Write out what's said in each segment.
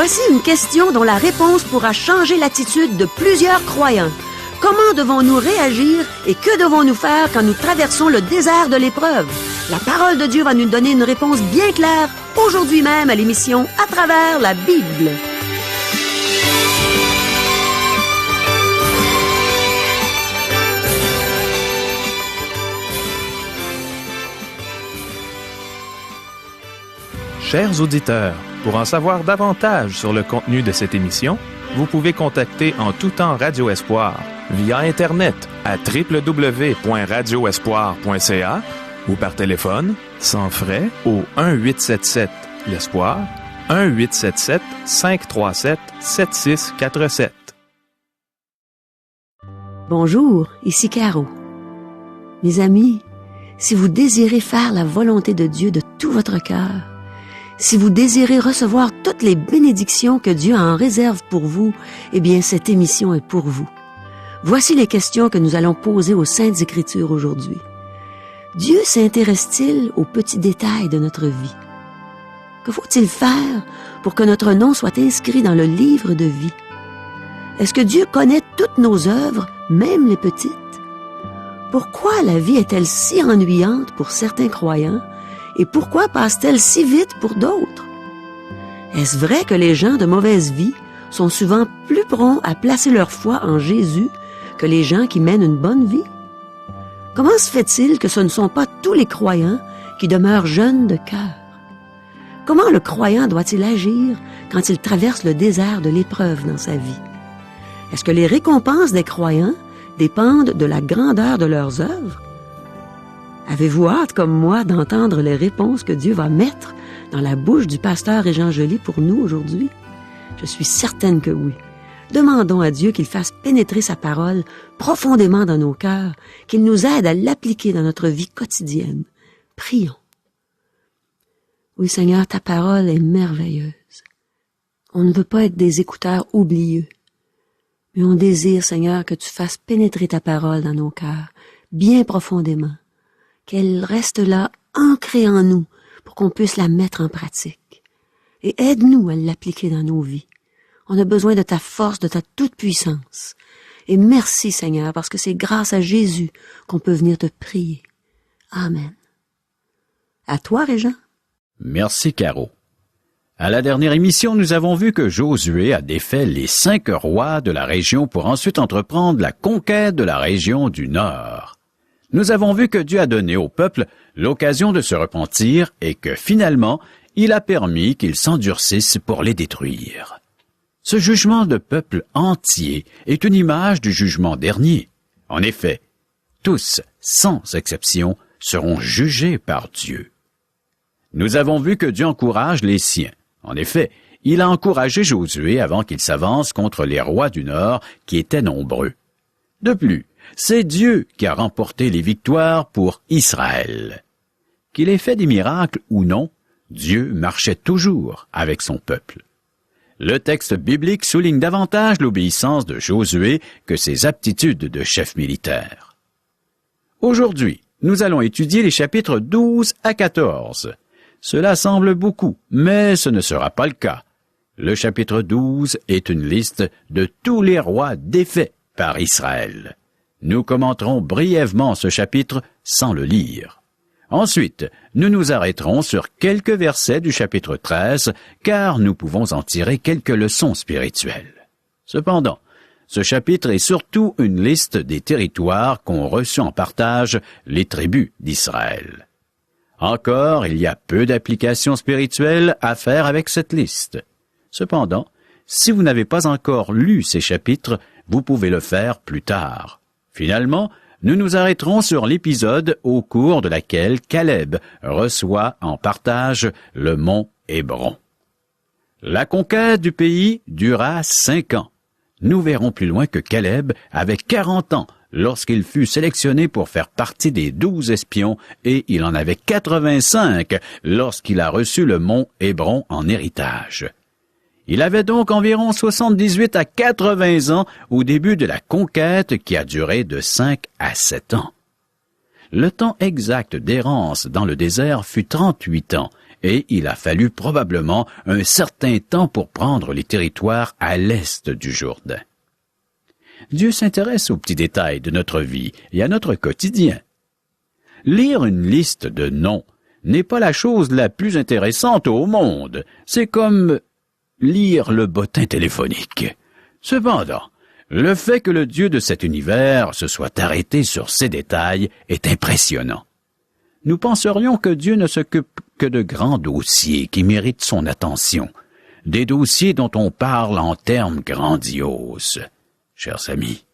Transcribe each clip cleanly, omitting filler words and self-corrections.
Voici une question dont la réponse pourra changer l'attitude de plusieurs croyants. Comment devons-nous réagir et que devons-nous faire quand nous traversons le désert de l'épreuve? La parole de Dieu va nous donner une réponse bien claire aujourd'hui même à l'émission À travers la Bible. Chers auditeurs, pour en savoir davantage sur le contenu de cette émission, vous pouvez contacter en tout temps Radio Espoir via Internet à www.radioespoir.ca ou par téléphone, sans frais, au 1-877-l'Espoir, 1-877-537-7647. Bonjour, ici Caro. Mes amis, si vous désirez faire la volonté de Dieu de tout votre cœur, si vous désirez recevoir toutes les bénédictions que Dieu en réserve pour vous, eh bien, cette émission est pour vous. Voici les questions que nous allons poser aux Saintes Écritures aujourd'hui. Dieu s'intéresse-t-il aux petits détails de notre vie? Que faut-il faire pour que notre nom soit inscrit dans le livre de vie? Est-ce que Dieu connaît toutes nos œuvres, même les petites? Pourquoi la vie est-elle si ennuyante pour certains croyants? Et pourquoi passe-t-elle si vite pour d'autres? Est-ce vrai que les gens de mauvaise vie sont souvent plus prompts à placer leur foi en Jésus que les gens qui mènent une bonne vie? Comment se fait-il que ce ne sont pas tous les croyants qui demeurent jeunes de cœur? Comment le croyant doit-il agir quand il traverse le désert de l'épreuve dans sa vie? Est-ce que les récompenses des croyants dépendent de la grandeur de leurs œuvres? Avez-vous hâte, comme moi, d'entendre les réponses que Dieu va mettre dans la bouche du pasteur Régent Joly pour nous aujourd'hui? Je suis certaine que oui. Demandons à Dieu qu'il fasse pénétrer sa parole profondément dans nos cœurs, qu'il nous aide à l'appliquer dans notre vie quotidienne. Prions. Oui, Seigneur, ta parole est merveilleuse. On ne veut pas être des écouteurs oublieux, mais on désire, Seigneur, que tu fasses pénétrer ta parole dans nos cœurs, bien profondément. Qu'elle reste là, ancrée en nous, pour qu'on puisse la mettre en pratique. Et aide-nous à l'appliquer dans nos vies. On a besoin de ta force, de ta toute-puissance. Et merci, Seigneur, parce que c'est grâce à Jésus qu'on peut venir te prier. Amen. À toi, Régent. Merci, Caro. À la dernière émission, nous avons vu que Josué a défait les 5 rois de la région pour ensuite entreprendre la conquête de la région du Nord. Nous avons vu que Dieu a donné au peuple l'occasion de se repentir et que finalement, il a permis qu'ils s'endurcissent pour les détruire. Ce jugement de peuple entier est une image du jugement dernier. En effet, tous, sans exception, seront jugés par Dieu. Nous avons vu que Dieu encourage les siens. En effet, il a encouragé Josué avant qu'il s'avance contre les rois du Nord qui étaient nombreux. De plus, c'est Dieu qui a remporté les victoires pour Israël. Qu'il ait fait des miracles ou non, Dieu marchait toujours avec son peuple. Le texte biblique souligne davantage l'obéissance de Josué que ses aptitudes de chef militaire. Aujourd'hui, nous allons étudier les chapitres 12 à 14. Cela semble beaucoup, mais ce ne sera pas le cas. Le chapitre 12 est une liste de tous les rois défaits par Israël. Nous commenterons brièvement ce chapitre sans le lire. Ensuite, nous nous arrêterons sur quelques versets du chapitre 13, car nous pouvons en tirer quelques leçons spirituelles. Cependant, ce chapitre est surtout une liste des territoires qu'ont reçus en partage les tribus d'Israël. Encore, il y a peu d'applications spirituelles à faire avec cette liste. Cependant, si vous n'avez pas encore lu ces chapitres, vous pouvez le faire plus tard. Finalement, nous nous arrêterons sur l'épisode au cours de laquelle Caleb reçoit en partage le mont Hébron. La conquête du pays dura 5 ans. Nous verrons plus loin que Caleb avait 40 ans lorsqu'il fut sélectionné pour faire partie des 12 espions et il en avait 85 lorsqu'il a reçu le mont Hébron en héritage. Il avait donc environ 78 à 80 ans au début de la conquête qui a duré de 5 à 7 ans. Le temps exact d'errance dans le désert fut 38 ans et il a fallu probablement un certain temps pour prendre les territoires à l'est du Jourdain. Dieu s'intéresse aux petits détails de notre vie et à notre quotidien. Lire une liste de noms n'est pas la chose la plus intéressante au monde. C'est comme lire le bottin téléphonique. Cependant, le fait que le Dieu de cet univers se soit arrêté sur ces détails est impressionnant. Nous penserions que Dieu ne s'occupe que de grands dossiers qui méritent son attention, des dossiers dont on parle en termes grandioses. Chers amis,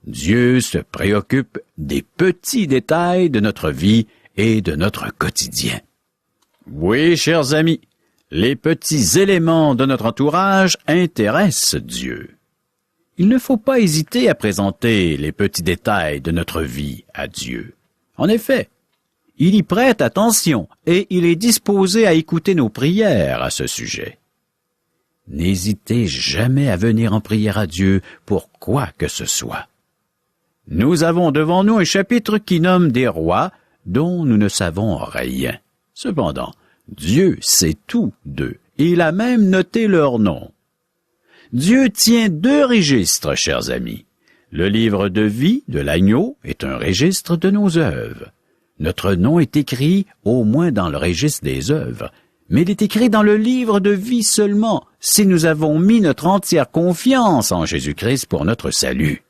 Dieu se préoccupe des petits détails de notre vie et de notre quotidien. Oui, chers amis, les petits éléments de notre entourage intéressent Dieu. Il ne faut pas hésiter à présenter les petits détails de notre vie à Dieu. En effet, il y prête attention et il est disposé à écouter nos prières à ce sujet. N'hésitez jamais à venir en prière à Dieu pour quoi que ce soit. Nous avons devant nous un chapitre qui nomme des rois dont nous ne savons rien. Cependant, Dieu sait tout d'eux, et il a même noté leurs noms. Dieu tient 2 registres, chers amis. Le livre de vie de l'agneau est un registre de nos œuvres. Notre nom est écrit au moins dans le registre des œuvres, mais il est écrit dans le livre de vie seulement si nous avons mis notre entière confiance en Jésus-Christ pour notre salut.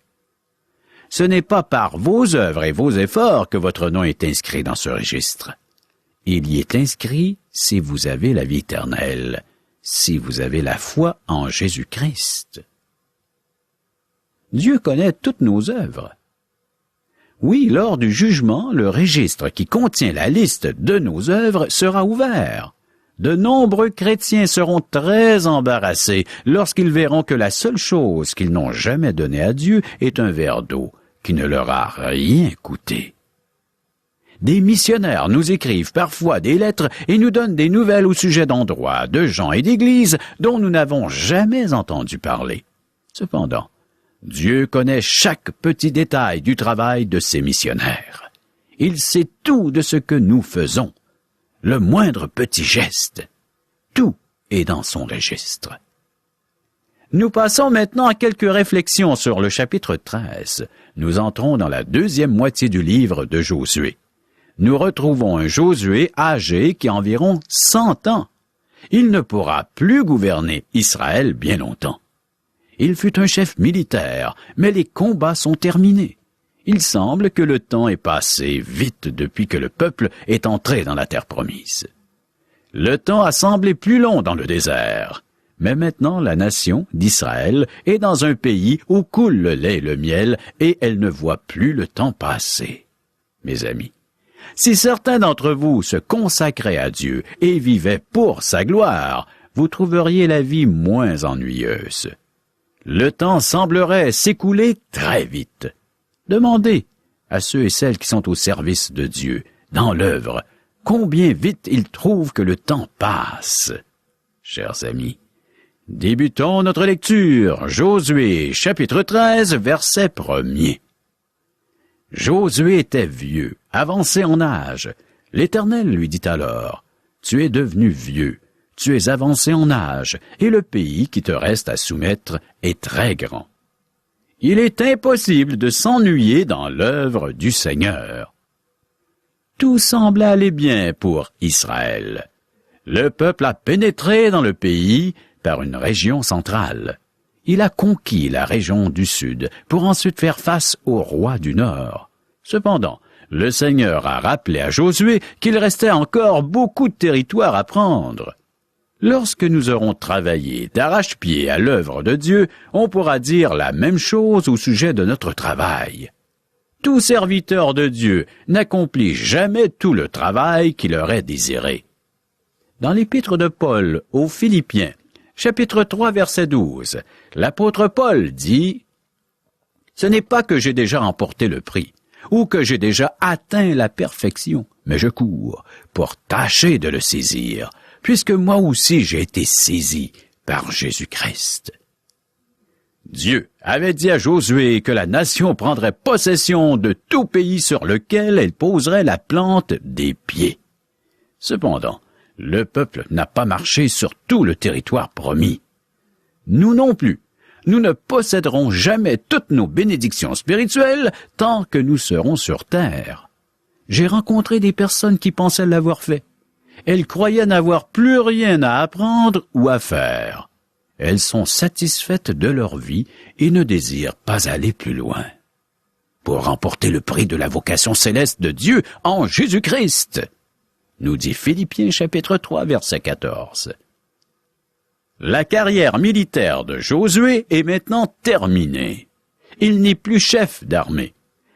Ce n'est pas par vos œuvres et vos efforts que votre nom est inscrit dans ce registre. Il y est inscrit si vous avez la vie éternelle, si vous avez la foi en Jésus-Christ. Dieu connaît toutes nos œuvres. Oui, lors du jugement, le registre qui contient la liste de nos œuvres sera ouvert. De nombreux chrétiens seront très embarrassés lorsqu'ils verront que la seule chose qu'ils n'ont jamais donnée à Dieu est un verre d'eau qui ne leur a rien coûté. Des missionnaires nous écrivent parfois des lettres et nous donnent des nouvelles au sujet d'endroits, de gens et d'églises dont nous n'avons jamais entendu parler. Cependant, Dieu connaît chaque petit détail du travail de ces missionnaires. Il sait tout de ce que nous faisons. Le moindre petit geste. Tout est dans son registre. Nous passons maintenant à quelques réflexions sur le chapitre 13. Nous entrons dans la 2e moitié du livre de Josué. Nous retrouvons un Josué âgé qui a environ 100 ans. Il ne pourra plus gouverner Israël bien longtemps. Il fut un chef militaire, mais les combats sont terminés. Il semble que le temps est passé vite depuis que le peuple est entré dans la terre promise. Le temps a semblé plus long dans le désert, mais maintenant la nation d'Israël est dans un pays où coule le lait et le miel et elle ne voit plus le temps passer. Mes amis, si certains d'entre vous se consacraient à Dieu et vivaient pour sa gloire, vous trouveriez la vie moins ennuyeuse. Le temps semblerait s'écouler très vite. Demandez à ceux et celles qui sont au service de Dieu, dans l'œuvre, combien vite ils trouvent que le temps passe. Chers amis, débutons notre lecture. Josué, chapitre 13, verset 1er. Josué était vieux, avancé en âge. L'Éternel lui dit alors, « Tu es devenu vieux, tu es avancé en âge, et le pays qui te reste à soumettre est très grand. » Il est impossible de s'ennuyer dans l'œuvre du Seigneur. Tout semble aller bien pour Israël. Le peuple a pénétré dans le pays par une région centrale. Il a conquis la région du sud pour ensuite faire face au roi du nord. Cependant, le Seigneur a rappelé à Josué qu'il restait encore beaucoup de territoire à prendre. Lorsque nous aurons travaillé d'arrache-pied à l'œuvre de Dieu, on pourra dire la même chose au sujet de notre travail. Tout serviteur de Dieu n'accomplit jamais tout le travail qu'il aurait désiré. Dans l'épître de Paul aux Philippiens, chapitre 3, verset 12, l'apôtre Paul dit « Ce n'est pas que j'ai déjà remporté le prix, ou que j'ai déjà atteint la perfection, mais je cours pour tâcher de le saisir, puisque moi aussi j'ai été saisi par Jésus-Christ. » Dieu avait dit à Josué que la nation prendrait possession de tout pays sur lequel elle poserait la plante des pieds. Cependant, Le peuple n'a pas marché sur tout le territoire promis. Nous non plus. Nous ne posséderons jamais toutes nos bénédictions spirituelles tant que nous serons sur terre. J'ai rencontré des personnes qui pensaient l'avoir fait. Elles croyaient n'avoir plus rien à apprendre ou à faire. Elles sont satisfaites de leur vie et ne désirent pas aller plus loin. Pour remporter le prix de la vocation céleste de Dieu en Jésus-Christ, nous dit Philippiens chapitre 3, verset 14. La carrière militaire de Josué est maintenant terminée. Il n'est plus chef d'armée.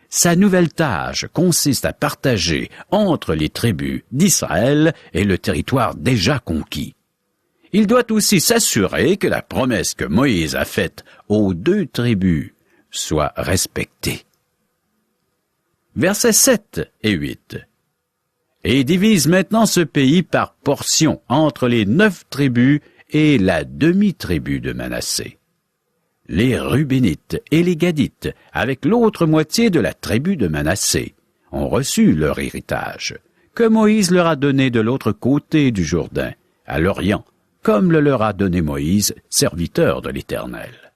Sa nouvelle tâche consiste à partager entre les tribus d'Israël et le territoire déjà conquis. Il doit aussi s'assurer que la promesse que Moïse a faite aux 2 tribus soit respectée. Versets 7 et 8. Et divise maintenant ce pays par portions entre les 9 tribus et la demi-tribu de Manassé. Les Rubénites et les Gadites, avec l'autre moitié de la tribu de Manassé, ont reçu leur héritage, que Moïse leur a donné de l'autre côté du Jourdain, à l'Orient, comme le leur a donné Moïse, serviteur de l'Éternel.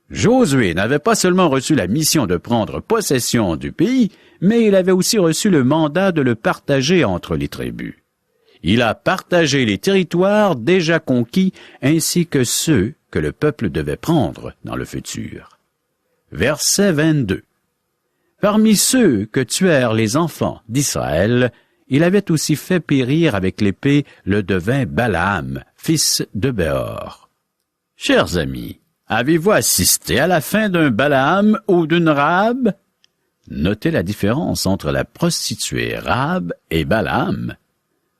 Josué n'avait pas seulement reçu la mission de prendre possession du pays, mais il avait aussi reçu le mandat de le partager entre les tribus. Il a partagé les territoires déjà conquis ainsi que ceux que le peuple devait prendre dans le futur. Verset 22. Parmi ceux que tuèrent les enfants d'Israël, il avait aussi fait périr avec l'épée le devin Balaam, fils de Béor. Chers amis, avez-vous assisté à la fin d'un Balaam ou d'une Rahab? Notez la différence entre la prostituée Rahab et Balaam.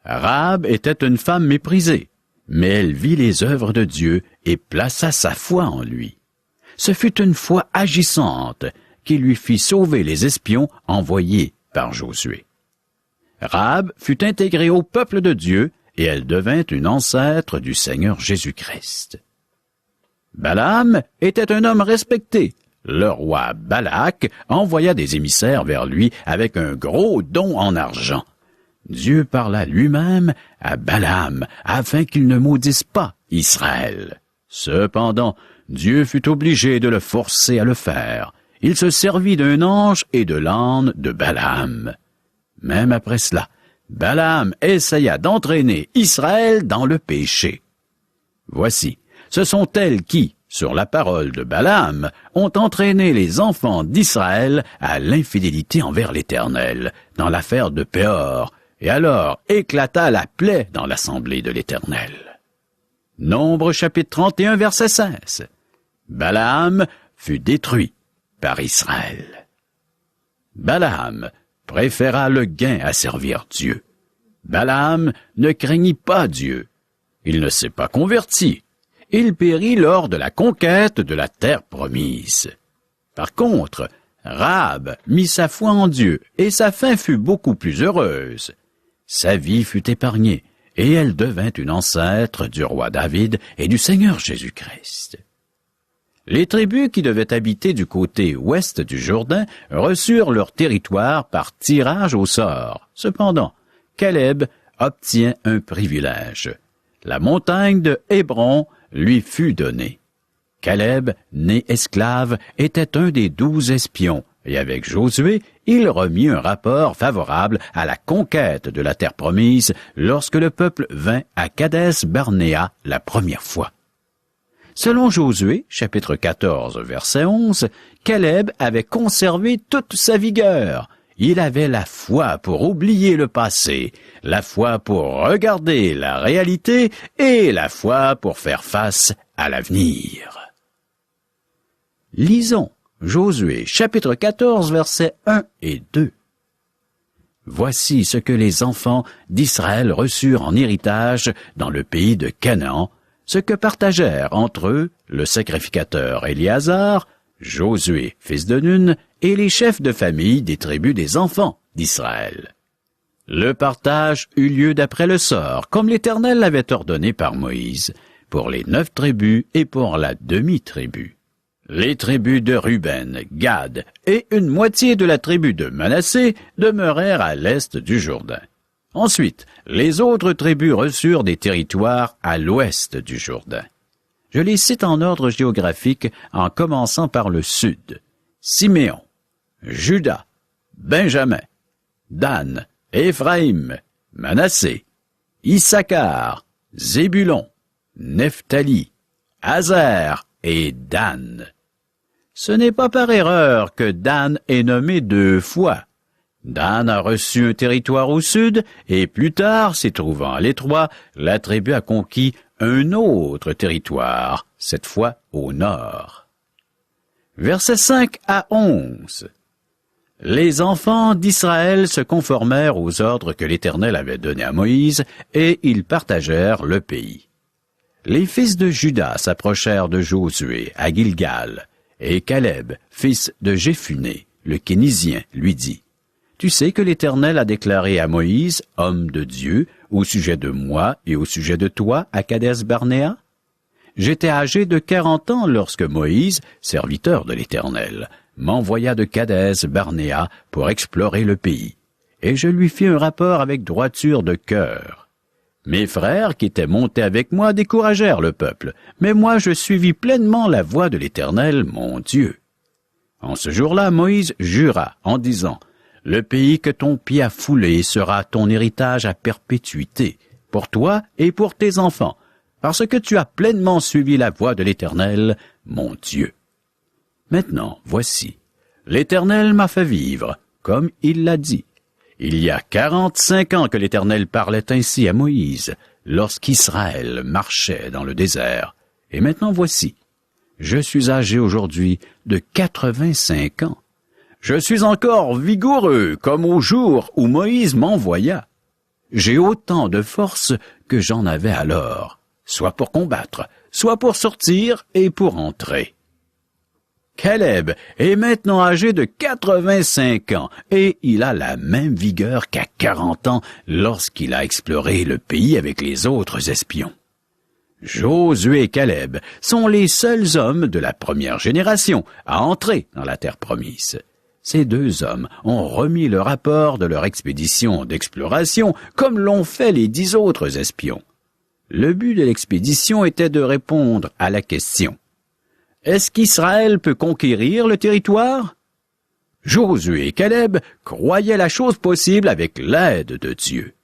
Rahab était une femme méprisée, mais elle vit les œuvres de Dieu et plaça sa foi en lui. Ce fut une foi agissante qui lui fit sauver les espions envoyés par Josué. Rahab fut intégrée au peuple de Dieu et elle devint une ancêtre du Seigneur Jésus-Christ. Balaam était un homme respecté. Le roi Balak envoya des émissaires vers lui avec un gros don en argent. Dieu parla lui-même à Balaam afin qu'il ne maudisse pas Israël. Cependant, Dieu fut obligé de le forcer à le faire. Il se servit d'un ange et de l'âne de Balaam. Même après cela, Balaam essaya d'entraîner Israël dans le péché. Voici, ce sont elles qui, sur la parole de Balaam, ont entraîné les enfants d'Israël à l'infidélité envers l'Éternel, dans l'affaire de Péor, et alors éclata la plaie dans l'assemblée de l'Éternel. Nombre chapitre 31, verset 16. Balaam fut détruit par Israël. Balaam préféra le gain à servir Dieu. Balaam ne craignit pas Dieu. Il ne s'est pas converti. Il périt lors de la conquête de la terre promise. Par contre, Rahab mit sa foi en Dieu et sa fin fut beaucoup plus heureuse. Sa vie fut épargnée et elle devint une ancêtre du roi David et du Seigneur Jésus-Christ. Les tribus qui devaient habiter du côté ouest du Jourdain reçurent leur territoire par tirage au sort. Cependant, Caleb obtient un privilège. La montagne de Hébron lui fut donnée. Caleb, né esclave, était un des 12 espions, et avec Josué, il remit un rapport favorable à la conquête de la terre promise lorsque le peuple vint à Kadès-Barnéa la première fois. Selon Josué, chapitre 14, verset 11, Caleb avait conservé toute sa vigueur. Il avait la foi pour oublier le passé, la foi pour regarder la réalité et la foi pour faire face à l'avenir. Lisons Josué, chapitre 14, versets 1 et 2. Voici ce que les enfants d'Israël reçurent en héritage dans le pays de Canaan, ce que partagèrent entre eux le sacrificateur Éliasar, Josué, fils de Nun, et les chefs de famille des tribus des enfants d'Israël. Le partage eut lieu d'après le sort, comme l'Éternel l'avait ordonné par Moïse, pour les 9 tribus et pour la demi-tribu. Les tribus de Ruben, Gad et une moitié de la tribu de Manassé demeurèrent à l'est du Jourdain. Ensuite, les autres tribus reçurent des territoires à l'ouest du Jourdain. Je les cite en ordre géographique en commençant par le sud. Siméon, Juda, Benjamin, Dan, Éphraïm, Manassé, Issachar, Zébulon, Nephtali, Aser et Dan. Ce n'est pas par erreur que Dan est nommé 2 fois. Dan a reçu un territoire au sud et plus tard, s'y trouvant à l'étroit, la tribu a conquis un autre territoire, cette fois au nord. Versets 5 à 11. Les enfants d'Israël se conformèrent aux ordres que l'Éternel avait donnés à Moïse et ils partagèrent le pays. Les fils de Juda s'approchèrent de Josué à Gilgal, et Caleb, fils de Jéphuné, le Kénizien, lui dit, « Tu sais que l'Éternel a déclaré à Moïse, homme de Dieu, au sujet de moi et au sujet de toi à Kadès-Barnéa? J'étais âgé de 40 ans lorsque Moïse, serviteur de l'Éternel, m'envoya de Kadès-Barnéa pour explorer le pays, et je lui fis un rapport avec droiture de cœur. Mes frères qui étaient montés avec moi découragèrent le peuple, mais moi je suivis pleinement la voie de l'Éternel, mon Dieu. En ce jour-là, Moïse jura en disant, « Le pays que ton pied a foulé sera ton héritage à perpétuité, pour toi et pour tes enfants, parce que tu as pleinement suivi la voie de l'Éternel, mon Dieu. Maintenant, voici, l'Éternel m'a fait vivre, comme il l'a dit. Il y a 45 ans que l'Éternel parlait ainsi à Moïse, lorsqu'Israël marchait dans le désert. Et maintenant voici, je suis âgé aujourd'hui de 85 ans. Je suis encore vigoureux comme au jour où Moïse m'envoya. J'ai autant de force que j'en avais alors, soit pour combattre, soit pour sortir et pour entrer. Caleb est maintenant âgé de 85 ans et il a la même vigueur qu'à 40 ans lorsqu'il a exploré le pays avec les autres espions. Josué et Caleb sont les seuls hommes de la première génération à entrer dans la terre promise. Ces 2 hommes ont remis le rapport de leur expédition d'exploration comme l'ont fait les 10 autres espions. Le but de l'expédition était de répondre à la question: est-ce qu'Israël peut conquérir le territoire? Josué et Caleb croyaient la chose possible avec l'aide de Dieu.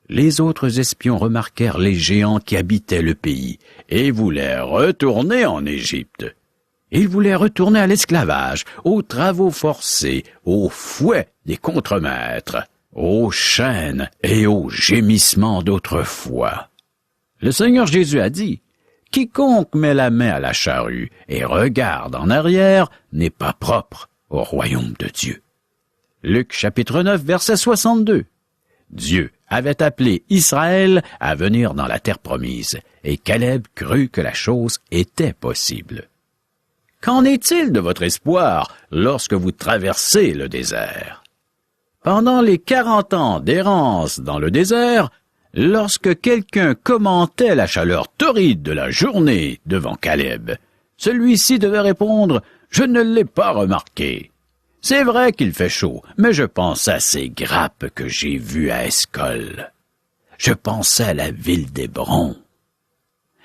Les autres espions remarquèrent les géants qui habitaient le pays et voulaient retourner en Égypte. Ils voulaient retourner à l'esclavage, aux travaux forcés, aux fouets des contremaîtres, aux chaînes et aux gémissements d'autrefois. Le Seigneur Jésus a dit: quiconque met la main à la charrue et regarde en arrière n'est pas propre au royaume de Dieu. Luc chapitre 9, verset 62. Dieu avait appelé Israël à venir dans la terre promise, et Caleb crut que la chose était possible. Qu'en est-il de votre espoir lorsque vous traversez le désert? Pendant les 40 ans d'errance dans le désert, lorsque quelqu'un commentait la chaleur torride de la journée devant Caleb, celui-ci devait répondre « Je ne l'ai pas remarqué. C'est vrai qu'il fait chaud, mais je pense à ces grappes que j'ai vues à Escol. Je pensais à la ville d'Hébron.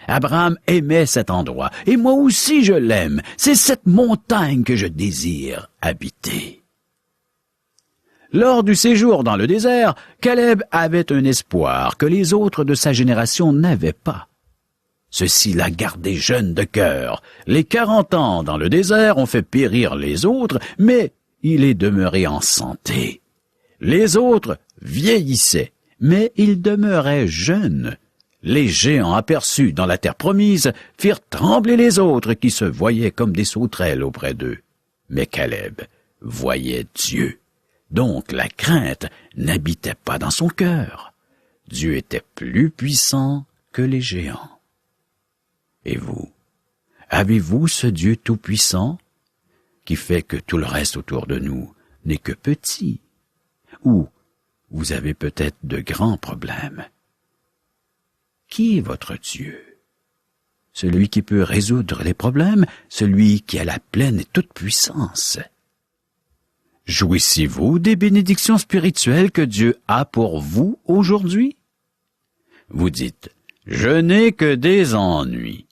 Abraham aimait cet endroit, et moi aussi je l'aime. C'est cette montagne que je désire habiter. » Lors du séjour dans le désert, Caleb avait un espoir que les autres de sa génération n'avaient pas. Ceci l'a gardé jeune de cœur. Les 40 ans dans le désert ont fait périr les autres, mais il est demeuré en santé. Les autres vieillissaient, mais il demeurait jeune. Les géants aperçus dans la terre promise firent trembler les autres qui se voyaient comme des sauterelles auprès d'eux. Mais Caleb voyait Dieu. Donc la crainte n'habitait pas dans son cœur. Dieu était plus puissant que les géants. Et vous, avez-vous ce Dieu tout-puissant qui fait que tout le reste autour de nous n'est que petit? Ou vous avez peut-être de grands problèmes? Qui est votre Dieu? Celui qui peut résoudre les problèmes, celui qui a la pleine et toute puissance. Jouissez-vous des bénédictions spirituelles que Dieu a pour vous aujourd'hui? Vous dites, je n'ai que des ennuis.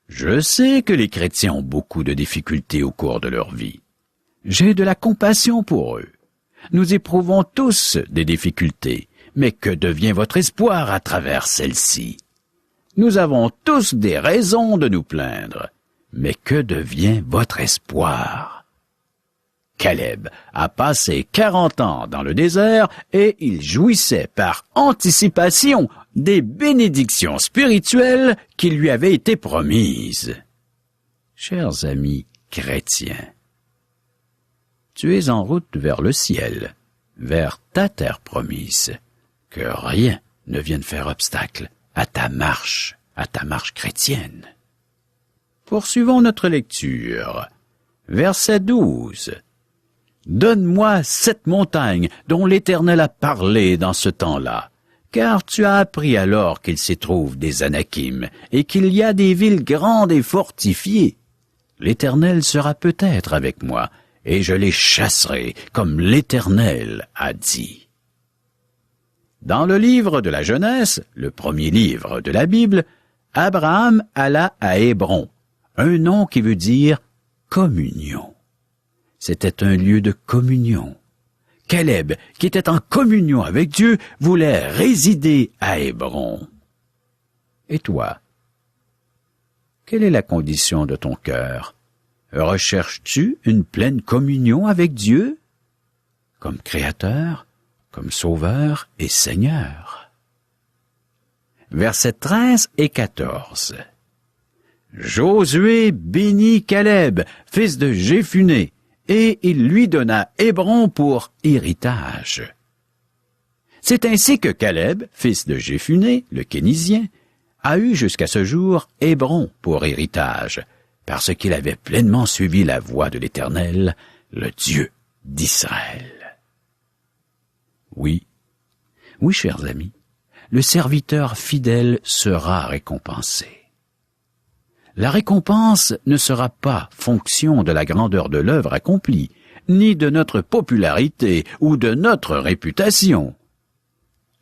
Je sais que les chrétiens ont beaucoup de difficultés au cours de leur vie. J'ai de la compassion pour eux. Nous éprouvons tous des difficultés, mais que devient votre espoir à travers celles-ci? Nous avons tous des raisons de nous plaindre, mais que devient votre espoir? Caleb a passé 40 ans dans le désert et il jouissait par anticipation des bénédictions spirituelles qui lui avaient été promises. Chers amis chrétiens, tu es en route vers le ciel, vers ta terre promise. Que rien ne vienne faire obstacle à ta marche chrétienne. Poursuivons notre lecture. Verset 12. Donne-moi cette montagne dont l'Éternel a parlé dans ce temps-là, car tu as appris alors qu'il s'y trouve des Anakim et qu'il y a des villes grandes et fortifiées. L'Éternel sera peut-être avec moi, et je les chasserai comme l'Éternel a dit. Dans le livre de la Genèse, le premier livre de la Bible, Abraham alla à Hébron, un nom qui veut dire communion. C'était un lieu de communion. Caleb, qui était en communion avec Dieu, voulait résider à Hébron. Et toi? Quelle est la condition de ton cœur? Recherches-tu une pleine communion avec Dieu? Comme Créateur, comme Sauveur et Seigneur. Versets 13 et 14. Josué bénit Caleb, fils de Jéphuné, et il lui donna Hébron pour héritage. C'est ainsi que Caleb, fils de Jéphuné, le Kénizien, a eu jusqu'à ce jour Hébron pour héritage, parce qu'il avait pleinement suivi la voie de l'Éternel, le Dieu d'Israël. Oui, chers amis, le serviteur fidèle sera récompensé. La récompense ne sera pas fonction de la grandeur de l'œuvre accomplie, ni de notre popularité ou de notre réputation.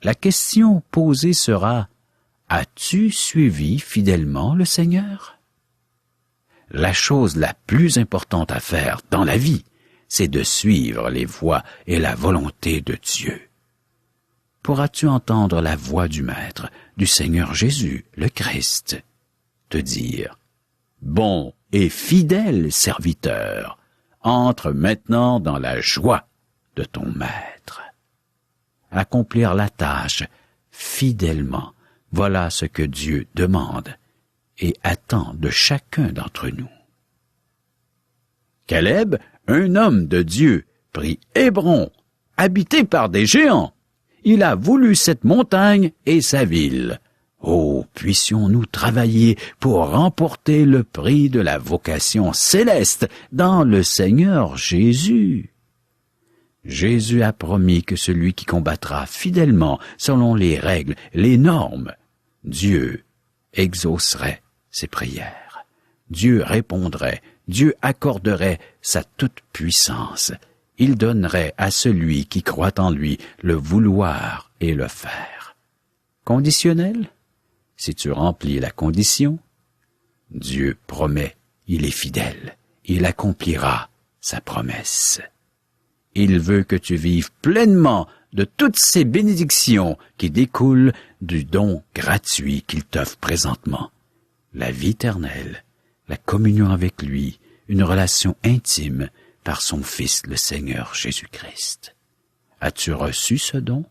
La question posée sera, as-tu suivi fidèlement le Seigneur? La chose la plus importante à faire dans la vie, c'est de suivre les voies et la volonté de Dieu. Pourras-tu entendre la voix du Maître, du Seigneur Jésus, le Christ, te dire « Bon et fidèle serviteur, entre maintenant dans la joie de ton Maître. » Accomplir la tâche fidèlement, voilà ce que Dieu demande et attend de chacun d'entre nous. Caleb, un homme de Dieu, prit Hébron, habité par des géants. Il a voulu cette montagne et sa ville. Oh, puissions-nous travailler pour remporter le prix de la vocation céleste dans le Seigneur Jésus. Jésus a promis que celui qui combattra fidèlement selon les règles, les normes, Dieu exaucerait ses prières. Dieu répondrait, Dieu accorderait sa toute-puissance. Il donnerait à celui qui croit en lui le vouloir et le faire. Conditionnel? Si tu remplis la condition, Dieu promet, il est fidèle, il accomplira sa promesse. Il veut que tu vives pleinement de toutes ces bénédictions qui découlent du don gratuit qu'il t'offre présentement. La vie éternelle, la communion avec lui, une relation intime par son Fils le Seigneur Jésus-Christ. As-tu reçu ce don?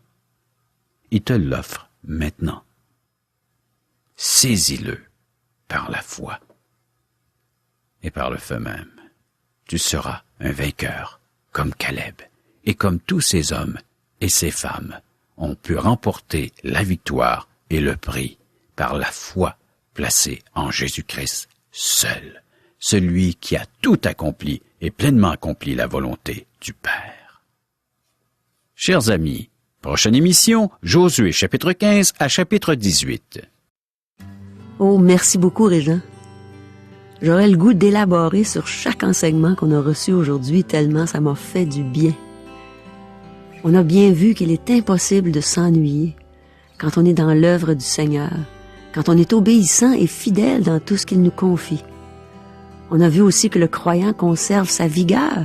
Il te l'offre maintenant. Saisis-le par la foi. Et par le fait même, tu seras un vainqueur comme Caleb et comme tous ces hommes et ces femmes ont pu remporter la victoire et le prix par la foi placée en Jésus-Christ seul, celui qui a tout accompli et pleinement accompli la volonté du Père. Chers amis, prochaine émission, Josué chapitre 15 à chapitre 18. Oh, merci beaucoup, Régent. J'aurais le goût d'élaborer sur chaque enseignement qu'on a reçu aujourd'hui tellement ça m'a fait du bien. On a bien vu qu'il est impossible de s'ennuyer quand on est dans l'œuvre du Seigneur, quand on est obéissant et fidèle dans tout ce qu'il nous confie. On a vu aussi que le croyant conserve sa vigueur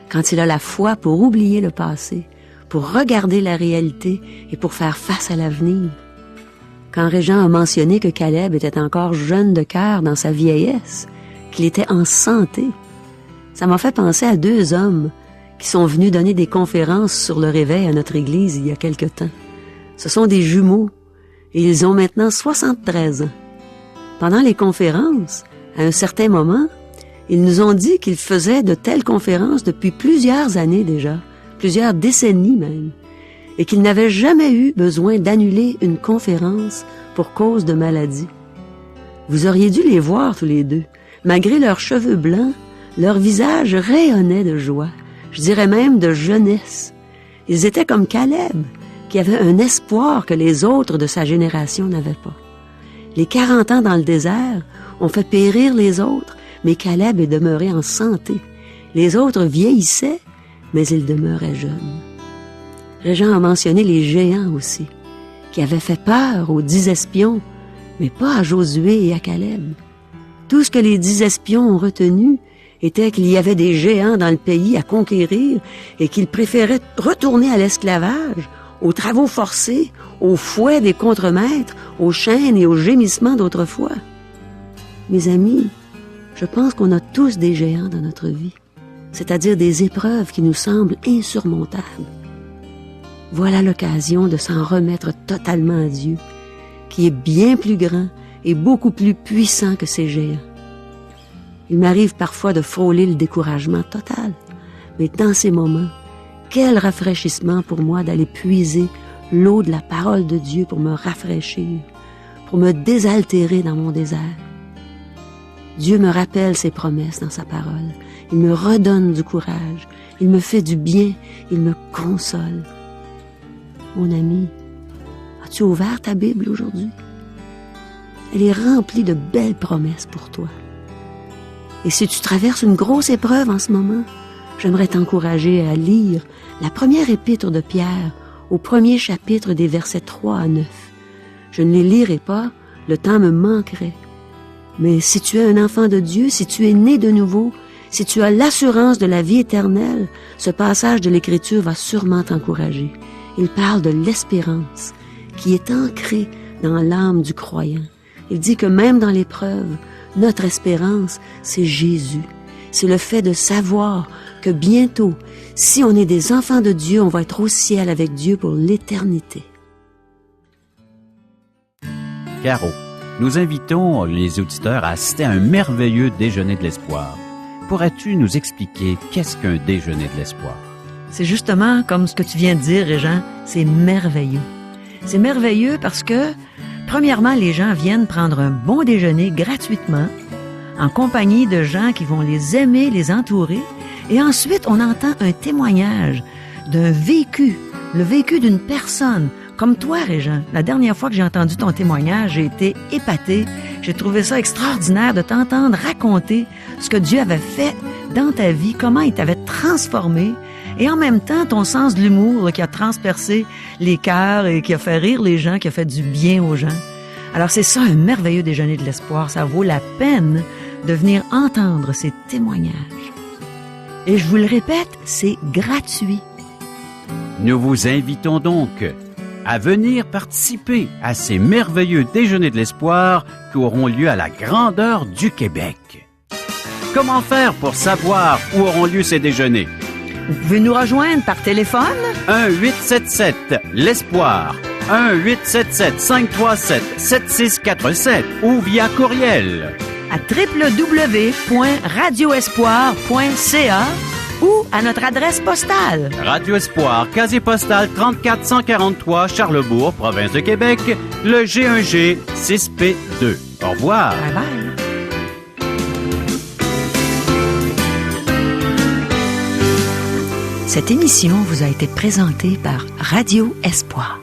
quand il a la foi pour oublier le passé, pour regarder la réalité et pour faire face à l'avenir. Quand Régent a mentionné que Caleb était encore jeune de cœur dans sa vieillesse, qu'il était en santé, ça m'a fait penser à 2 hommes qui sont venus donner des conférences sur le réveil à notre église il y a quelque temps. Ce sont des jumeaux et ils ont maintenant 73 ans. Pendant les conférences, à un certain moment, ils nous ont dit qu'ils faisaient de telles conférences depuis plusieurs années déjà, plusieurs décennies même, et qu'ils n'avaient jamais eu besoin d'annuler une conférence pour cause de maladie. Vous auriez dû les voir tous les deux. Malgré leurs cheveux blancs, leur visage rayonnait de joie, je dirais même de jeunesse. Ils étaient comme Caleb, qui avait un espoir que les autres de sa génération n'avaient pas. Les 40 ans dans le désert ont fait périr les autres, mais Caleb est demeuré en santé. Les autres vieillissaient, mais ils demeuraient jeunes. Régent a mentionné les géants aussi, qui avaient fait peur aux 10 espions, mais pas à Josué et à Caleb. Tout ce que les 10 espions ont retenu était qu'il y avait des géants dans le pays à conquérir et qu'ils préféraient retourner à l'esclavage, aux travaux forcés, aux fouets des contremaîtres, aux chaînes et aux gémissements d'autrefois. Mes amis, je pense qu'on a tous des géants dans notre vie, c'est-à-dire des épreuves qui nous semblent insurmontables. Voilà l'occasion de s'en remettre totalement à Dieu, qui est bien plus grand et beaucoup plus puissant que ces géants. Il m'arrive parfois de frôler le découragement total, mais dans ces moments, quel rafraîchissement pour moi d'aller puiser l'eau de la parole de Dieu pour me rafraîchir, pour me désaltérer dans mon désert. Dieu me rappelle ses promesses dans sa parole. Il me redonne du courage. Il me fait du bien. Il me console. Mon ami, as-tu ouvert ta Bible aujourd'hui? Elle est remplie de belles promesses pour toi. Et si tu traverses une grosse épreuve en ce moment, j'aimerais t'encourager à lire la première épître de Pierre, au 1er chapitre des versets 3 à 9. Je ne les lirai pas, le temps me manquerait. Mais si tu es un enfant de Dieu, si tu es né de nouveau, si tu as l'assurance de la vie éternelle, ce passage de l'Écriture va sûrement t'encourager. Il parle de l'espérance qui est ancrée dans l'âme du croyant. Il dit que même dans l'épreuve, notre espérance, c'est Jésus. C'est le fait de savoir que bientôt, si on est des enfants de Dieu, on va être au ciel avec Dieu pour l'éternité. Caro, nous invitons les auditeurs à assister à un merveilleux déjeuner de l'espoir. Pourrais-tu nous expliquer qu'est-ce qu'un déjeuner de l'espoir? C'est justement comme ce que tu viens de dire, Régent, c'est merveilleux. C'est merveilleux parce que, premièrement, les gens viennent prendre un bon déjeuner gratuitement, en compagnie de gens qui vont les aimer, les entourer, et ensuite on entend un témoignage d'un vécu, le vécu d'une personne, comme toi, Régent. La dernière fois que j'ai entendu ton témoignage, j'ai été épatée. J'ai trouvé ça extraordinaire de t'entendre raconter ce que Dieu avait fait dans ta vie, comment il t'avait transformé, et en même temps, ton sens de l'humour là, qui a transpercé les cœurs et qui a fait rire les gens, qui a fait du bien aux gens. Alors c'est ça, un merveilleux déjeuner de l'espoir. Ça vaut la peine de venir entendre ces témoignages. Et je vous le répète, c'est gratuit. Nous vous invitons donc à venir participer à ces merveilleux déjeuners de l'espoir qui auront lieu à la grandeur du Québec. Comment faire pour savoir où auront lieu ces déjeuners? Vous pouvez nous rejoindre par téléphone. 1-877-L'ESPOIR, 1-877-537-7647 ou via courriel à www.radioespoir.ca ou à notre adresse postale. Radio Espoir, casier postal 34143, Charlebourg, province de Québec, le G1G 6P2. Au revoir. Bye bye. Cette émission vous a été présentée par Radio Espoir.